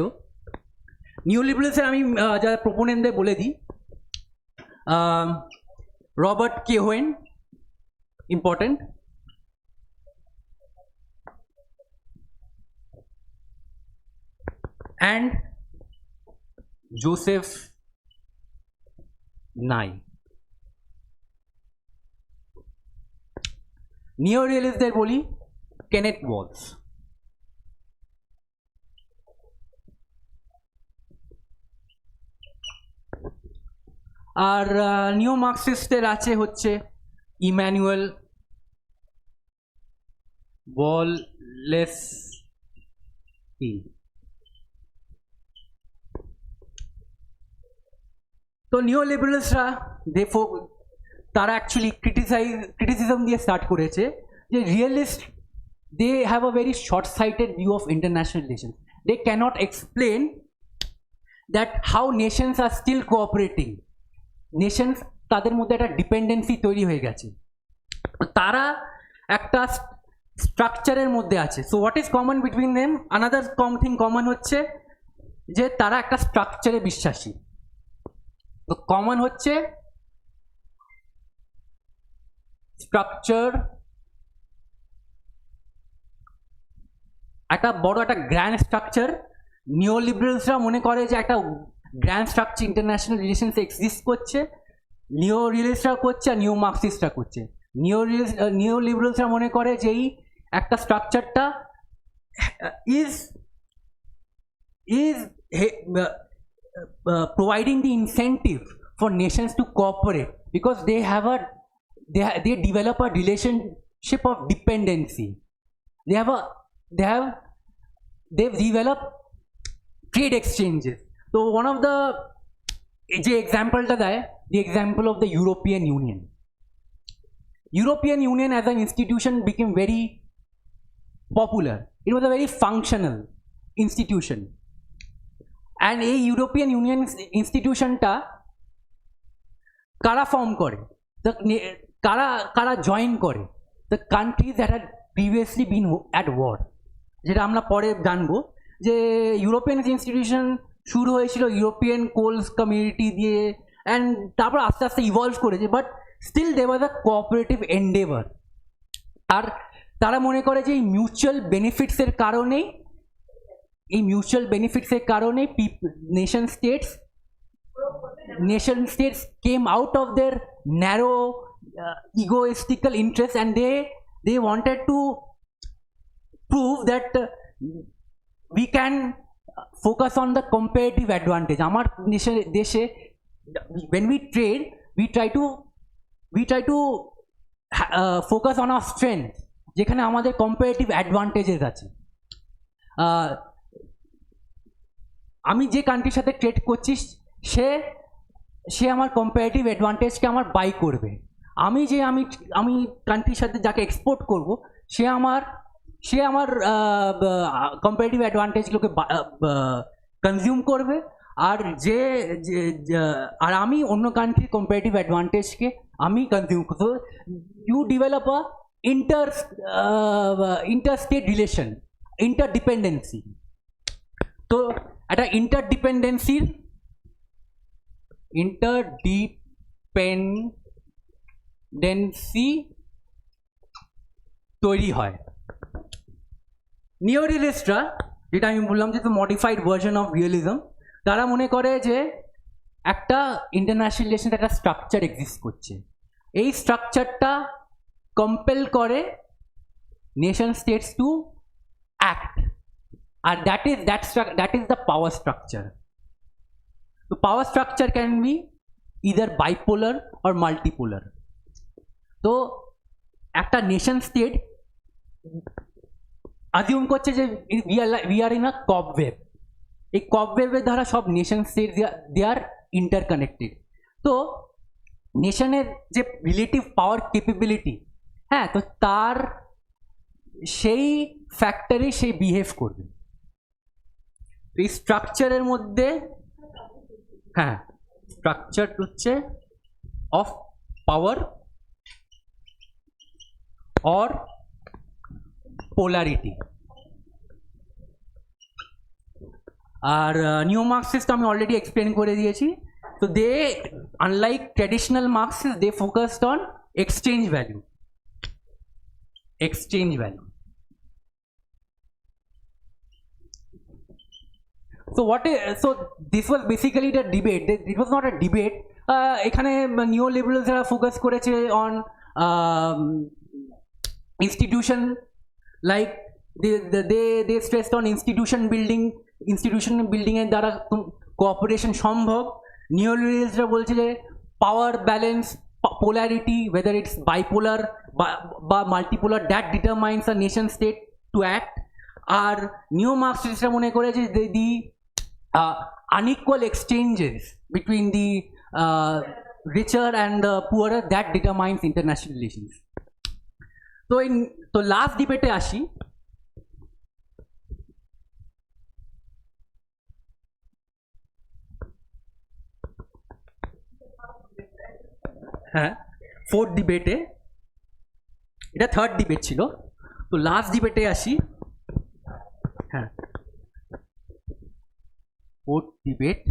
নিওলিবারালসের আমি যারা প্রপোনেন্টদের বলে দিই, Robert K when important, and Joseph নাই। নিওরিয়ালিস্টদের বলি কেনেথ ওয়ালস। আর নিও মার্কসিস্টের আছে হচ্ছে ইম্যানুয়েল ওয়ালেসকি। তো নিওলিবারালসরা তারা অ্যাকচুয়ালি ক্রিটিসিজম দিয়ে স্টার্ট করেছে যে realist they have a very short sighted view of international relation. They can't explain that how nations are still cooperating. Nations তাদের মধ্যে একটা ডিপেন্ডেন্সি তৈরি হয়ে গেছে, তারা একটা স্ট্রাকচারের মধ্যে আছে। So what is common between them? Another thing common হচ্ছে যে তারা একটা স্ট্রাকচারে বিশ্বাসী। তো কমন হচ্ছে স্ট্রাকচার, একটা বড় একটা গ্র্যান্ড স্ট্রাকচার। নিওলিবারালসরা মনে করে যে একটা grand structure international relations exist করছে, নিও রিয়েলিস্টরা করছে আর নিও মার্কসিস্টরা করছে। নিওলিবারালসরা মনে করে যে এই একটা স্ট্রাকচারটা is providing the incentive for nations to cooperate because they develop a relationship of dependency. They've developed trade exchanges. So one of the example the example of the European Union. European Union as an institution became very popular. It was a very functional institution. And a European Union institution ta kara form kore, the kara join kore, the countries that had previously been at war. যেটা আমরা পরে জানবো যে European institution শুরু হয়েছিল European coals community দিয়ে, and তারপর আস্তে আস্তে ইভলভ করেছে, but still there was a cooperative endeavour. আর তারা মনে করে যে এই মিউচুয়াল বেনিফিটসের কারণেই nation states came out of their narrow egoistical interests, and they wanted to prove that we can focus on the comparative advantage. Amar deshe when we trade we try to focus on our strength, যেখানে আমাদের comparative advantages আছে। আমি যে কান্ট্রির সাথে trade করছি সে আমার comparative অ্যাডভান্টেজকে আমার বাই করবে। আমি কান্ট্রির সাথে যাকে এক্সপোর্ট করব সে আমার কম্পারেটিভ অ্যাডভান্টেজগুলোকে কনজিউম করবে, আর আর আমি অন্য কান্ট্রির কম্পারেটিভ অ্যাডভান্টেজকে আমি কনজিউম করবো। You develop a interstate relation, interdependency. তো একটা ইন্টারডিপেন্ডেন্সি তৈরি হয়। নিওরিয়েলিস্টরা, যেটা আমি বললাম যে মডিফাইড ভার্সন অফ রিয়েলিজম, তারা মনে করে যে একটা ইন্টারন্যাশনাল রিলেশন একটা স্ট্রাকচার এক্সিস্ট করছে, এই স্ট্রাকচারটা কম্পেল করে নেশন স্টেটস টু অ্যাক্ট, আর that is the power structure. The power structure can be either bipolar or multipolar. তো একটা নেশন স্টেট অ্যাজিউম করছে যে we are in a cobweb. এই কবওয়েবের দ্বারা সব নেশন স্টেট দে আর ইন্টারকানেক্টেড। তো নেশনের যে রিলেটিভ পাওয়ার ক্যাপাবিলিটি, হ্যাঁ, তো তার সেই ফ্যাক্টরে সেই বিহেভ করবে। এই স্ট্রাকচারের মধ্যে, হ্যাঁ, স্ট্রাকচার হচ্ছে অফ পাওয়ার অর পোলারিটি। আর নিউ মার্কসিস তো আমি অলরেডি এক্সপ্লেন করে দিয়েছি। তো they unlike traditional Marxists, they focused on exchange value. So so this was basically the debate. It was not a debate. এখানে নিওলিবারালসরা ফোকাস করেছে on institution, like they stressed on institution building এর দ্বারা cooperation সম্ভব। নিওলিবারালসরা বলছে যে পাওয়ার balance, polarity, whether it's bipolar বা multipolar, that determines a nation state to act. আর নিও মার্কসিস্টরা মনে করে যে the unequal exchanges between the richer and the poorer, that determines international relations. তো লাস্ট ডিবেটে আসি। হ্যাঁ, ফোর্থ ডিবেটে, এটা থার্ড ডিবেট ছিল, তো লাস্ট ডিবেটে আসি। হ্যাঁ, fourth debate,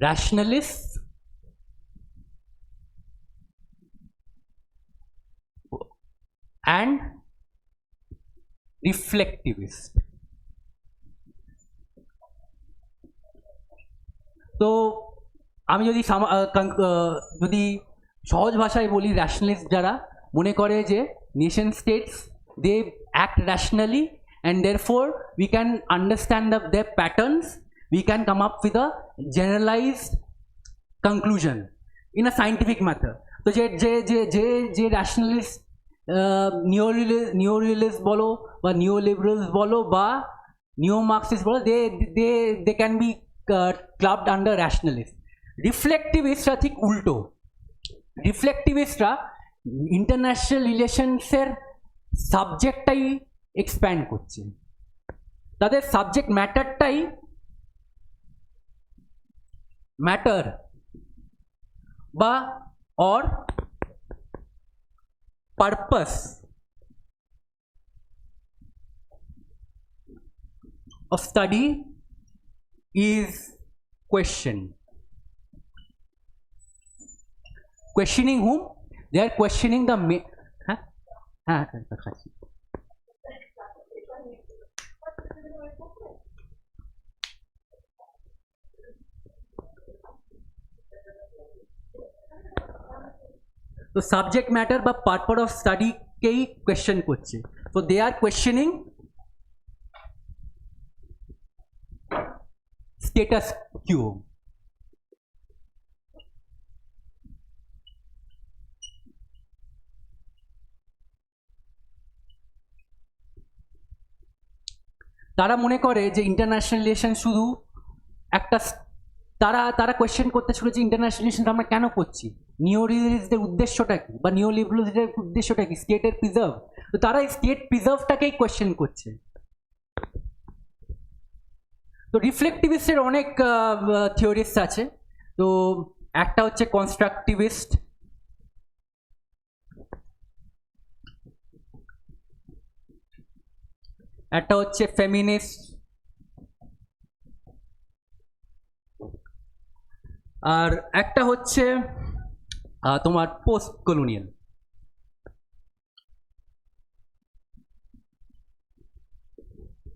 rationalists and reflectivist. তো আমি যদি সহজ ভাষায় বলি, র্যাশনালিস্ট যারা মনে করে যে nation states, they act rationally and therefore we can understand their patterns, we can come up with a generalized conclusion in a scientific method. So যে rationalist, neorealist বলো বা neoliberals বলো বা neo marxist বলো, they can be clubbed under rationalist. Reflectivistরা ঠিক উল্টো। রিফ্লেক্টিভিস্টরা international রিলেশনসের সাবজেক্টটাই expand করছে, তাদের সাবজেক্ট ম্যাটারটাই ম্যাটার বা or purpose of study is questioning whom? They are questioning the তো সাবজেক্ট ম্যাটার বা পারপাস অফ স্টাডিকেই কোয়েশ্চেন করছে। তো দে আর কোয়েশ্চেনিং স্টেটাস কিউ। তারা মনে করে যে ইন্টারন্যাশনাল রিলেশন শুধু একটা, তারা কোয়েশ্চেন করতে শুরু যে ইন্টারন্যাশনাল রিলেশন আমরা কেন করছি, নিওলিবারালসদের উদ্দেশ্যটা কি বা নিওলিবারালসদের উদ্দেশ্যটা কি, স্টেটের প্রিজার্ভ। তো তারা এই স্টেট প্রিজার্ভটাকেই কোয়েশ্চেন করছে। তো রিফ্লেক্টিভিস্টের অনেক থিওরিস আছে। তো একটা হচ্ছে কনস্ট্রাকটিভিস্ট, একটা হচ্ছে ফেমিনিস্ট, আর একটা হচ্ছে তোমার পোস্ট কলোনিয়াল।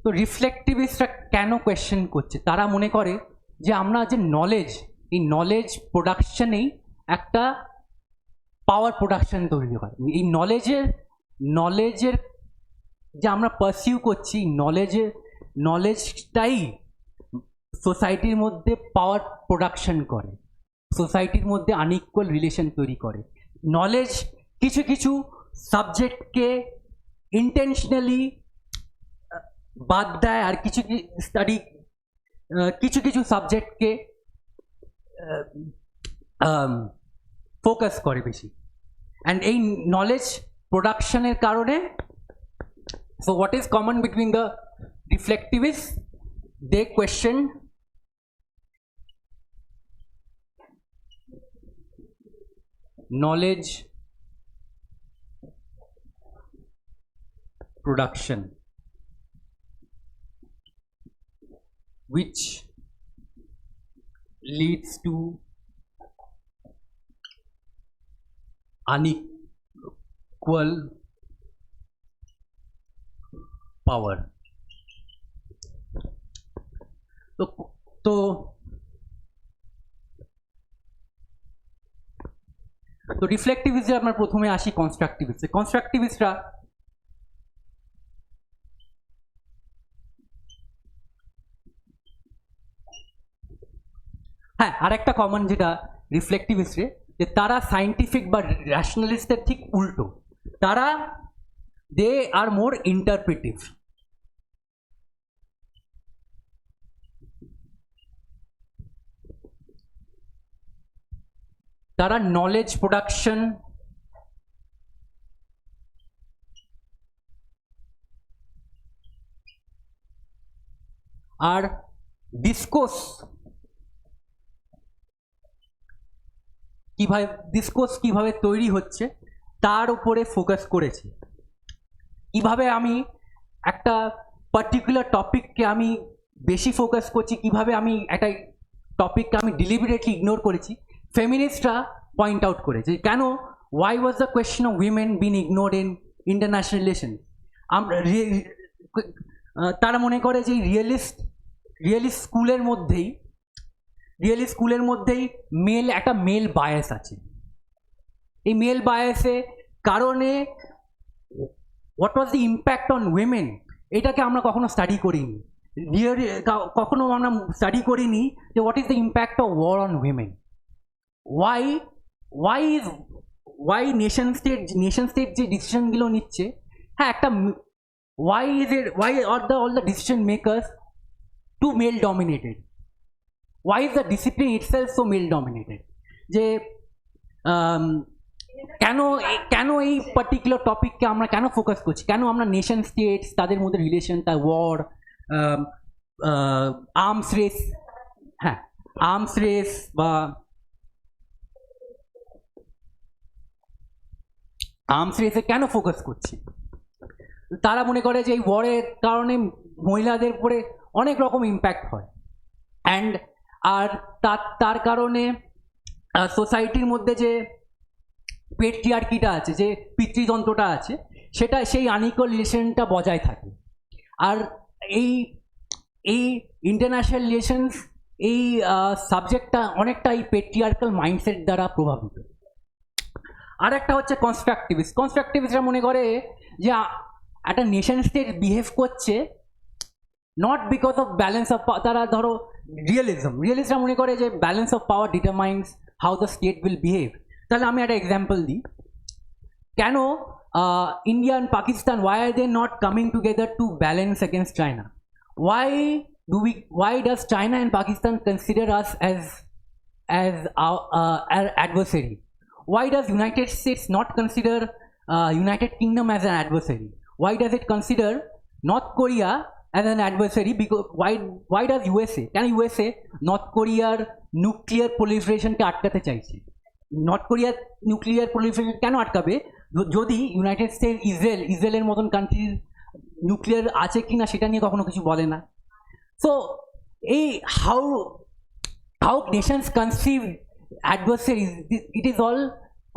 তো রিফ্লেক্টিভিস্টরা কেন কোয়েশ্চেন করছে, তারা মনে করে যে আমরা যে নলেজ, এই নলেজ প্রোডাকশনেই একটা পাওয়ার প্রোডাকশন তৈরি হয়। এই নলেজের যে আমরা পারসিউ করছি, নলেজটাই সোসাইটির মধ্যে পাওয়ার প্রোডাকশন করে, সোসাইটির মধ্যে আনইকুয়াল রিলেশন তৈরি করে। নলেজ কিছু কিছু সাবজেক্টকে ইন্টেনশনালি বাদ দেয়, আর কিছু কিছু সাবজেক্টকে ফোকাস করে বেশি। অ্যান্ড এই নলেজ প্রোডাকশনের কারণে, so what is common between the reflectivists? They question knowledge production, which leads to unequal power. তো রিফ্লেক্টিভিস্টে আমরা প্রথমে আসি কনস্ট্রাকটিভিস্টে। কনস্ট্রাকটিভিস্টরা হ্যাঁ, আরেকটা কমন যেটা রিফ্লেক্টিভিস্টে, যে তারা সায়েন্টিফিক বা র্যাশনালিস্টের ঠিক উল্টো। তারা দে আর মোর ইন্টারপ্রেটিভ। তারা নলেজ প্রোডাকশন আর ডিসকোর্স কিভাবে তৈরি হচ্ছে তার উপরে ফোকাস করেছে। কিভাবে আমি একটা পার্টিকুলার টপিককে আমি বেশি ফোকাস করছি, কিভাবে আমি একটা টপিককে আমি ডেলিবারেটলি ইগনোর করেছি, ফেমিনিস্টরা পয়েন্ট আউট করেছে। কেন, why was the question of women been ignored in international relation? তারা মনে করে যে রিয়েলিস্ট স্কুলের মধ্যেই একটা মেল বায়াস আছে। এই মেল বায়াসে কারণে what was the impact on women, এটাকে আমরা কখনো স্টাডি করিনি। কখনো আমরা স্টাডি করিনি যে what is the impact of war on women. Why nation state যে ডিসিশনগুলো নিচ্ছে, হ্যাঁ একটা why are all the decision makers too male dominated? Why is the discipline itself so male dominated? যে কেন এই পার্টিকুলার টপিককে আমরা কেন ফোকাস করছি, কেন আমরা নেশন স্টেটস তাদের মধ্যে রিলেশন, তার ওয়ার, আর্মস রেস বা আর্মস রেসে কেন ফোকাস করছি? তারা মনে করে যে এই ওয়ারের কারণে মহিলাদের উপরে অনেক রকম ইম্প্যাক্ট হয়, অ্যান্ড আর তার কারণে সোসাইটির মধ্যে যে পেট্রিয়ার্কিটা আছে, যে পিতৃতন্ত্রটা আছে, সেটা সেই আনইকুয়াল রিলেশনটা বজায় থাকে। আর এই ইন্টারন্যাশনাল রিলেশনস এই সাবজেক্টটা অনেকটা এই পেট্রিয়ার্কাল মাইন্ডসেট দ্বারা প্রভাবিত। আর একটা হচ্ছে কনস্ট্রাকটিভিস্টরা মনে করে যে একটা নেশন স্টেট বিহেভ করছে not because of balance of, তারা ধরো রিয়েলিস্টরা মনে করে যে balance of power determines how the state will behave. তাহলে আমি একটা এক্সাম্পল দিই, কেন India and Pakistan, why are they not coming together to balance against China? Why does China and Pakistan consider us as our adversary? Why does United States not consider United Kingdom as an adversary? Why does it consider North Korea as an adversary? Because why does USA, can USA North Koreaর nuclear proliferation কে আটকাতে চাইছে? North কোরিয়ার nuclear proliferation কেন আটকাবে যদি United states ইসরায়েলের মতন কান্ট্রির nuclear আছে কিনা সেটা নিয়ে কখনো কিছু বলে না। সো এই how nations conceive adversaries, it is all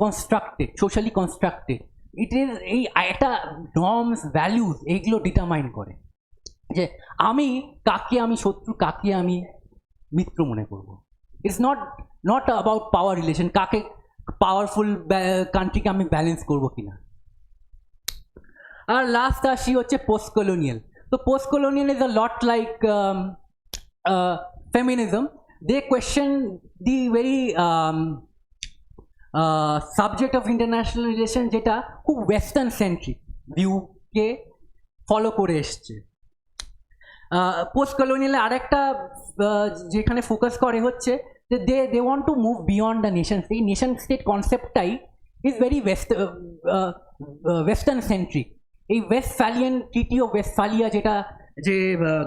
constructed, socially constructed. It is এই একটা নর্মস ভ্যালুজ এইগুলো ডিটারমাইন করে যে আমি কাকে আমি শত্রু, কাকে আমি মিত্র মনে করব। It's not about power relation, কাকে পাওয়ারফুল কান্ট্রিকে আমি ব্যালেন্স করবো কিনা। আর লাস্ট আসি হচ্ছে পোস্ট কলোনিয়াল। তো post colonial is a lot like feminism. They question the very subject of international relation, যেটা খুব ওয়েস্টার্ন সেন্ট্রিক ভিউকে ফলো করে এসছে। পোস্ট কলোনিয়ালে আরেকটা যেখানে ফোকাস করে হচ্ছে যে they want to move beyond the nation state. Nation state কনসেপ্টটাই ইজ ভেরি ওয়েস্টার্ন সেন্ট্রিক। এই ওয়েস্টফ্যালিয়ান ট্রিটি অফ ওয়েস্টফালিয়া যেটা যে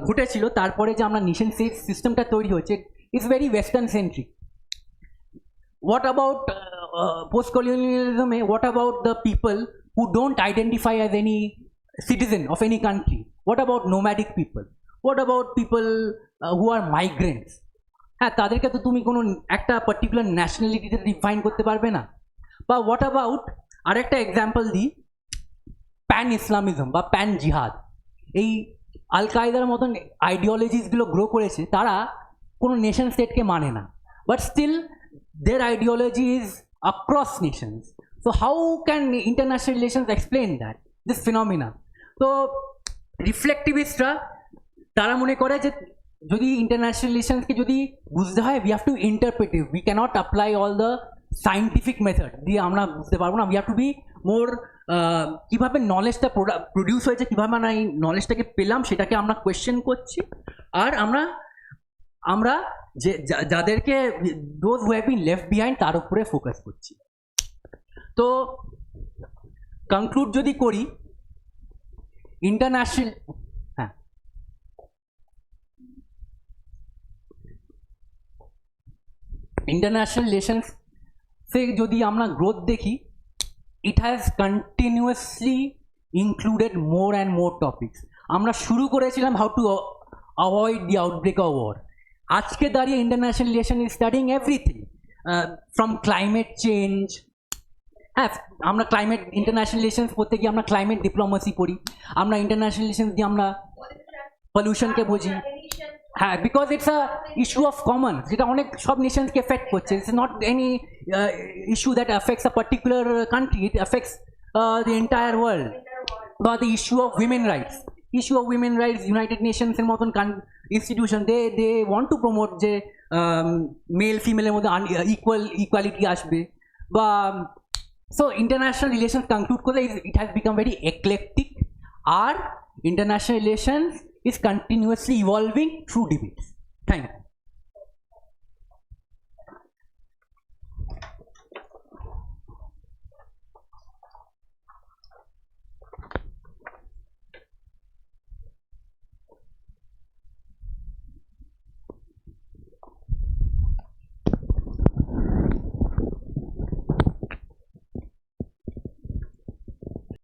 ঘটেছিল, তারপরে যে আমরা নেশন স্টেট সিস্টেমটা তৈরি হচ্ছে, is very western centric. What about post-colonialism? What about the people who don't identify as any citizen of any country? What about nomadic people? What about people who are migrants? হ্যাঁ, তাদেরকে তো তুমি কোনো একটা particular ন্যাশনালিটিতে define করতে পারবে না। বা হোয়াট অ্যাবাউট, আরেকটা এক্সাম্পল দিই, প্যান ইসলামিজম বা প্যান জিহাদ। এই আল কায়দার মতন আইডিওলজিসগুলো গ্রো করেছে, তারা কোনো নেশন স্টেটকে মানে না, but still their ideology is across nations. So how can international relations explain that, this phenomena? So reflectivistরা তারা মনে করে যে যদি ইন্টারন্যাশনাল রিলেশনসকে যদি বুঝতে হয়, we have to interpret it. We cannot apply all the scientific method দিয়ে আমরা বুঝতে পারবো না। We have to be more কীভাবে নলেজটা প্রডিউস হয়েছে, কীভাবে আমরা এই নলেজটাকে পেলাম, সেটাকে আমরা কোয়েশ্চেন করছি। আর আমরা যে যাদেরকে those who have been left behind তার উপরে ফোকাস করছি। তো কনক্লুড যদি করি, ইন্টারন্যাশনাল রিলেশনসে যদি আমরা গ্রোথ দেখি, it has continuously included more and more topics. আমরা শুরু করেছিলাম how to avoid the outbreak of war. আজকে দাঁড়িয়ে international relation is studying everything from climate change. হ্যাঁ, আমরা ক্লাইমেট ইন্টারন্যাশনাল রিলেশনস পড়তে গিয়ে আমরা ক্লাইমেট ডিপ্লোমেসি পড়ি, আমরা ইন্টারন্যাশনাল রিলেশনস দিয়ে আমরা পলিউশনকে বুঝি। হ্যাঁ, because it's a issue of common, যেটা অনেক সব নেশনসকে এফেক্ট করছে। It's not any issue that affects a particular country, it affects the entire world. But the issue of women rights, United Nations এর মতন institution, they want to promote যে mail ফিমেলের মধ্যে equality আসবে। বা so international relations conclude করলে it has become very eclectic. Our international relations is continuously evolving through debates. Thank you.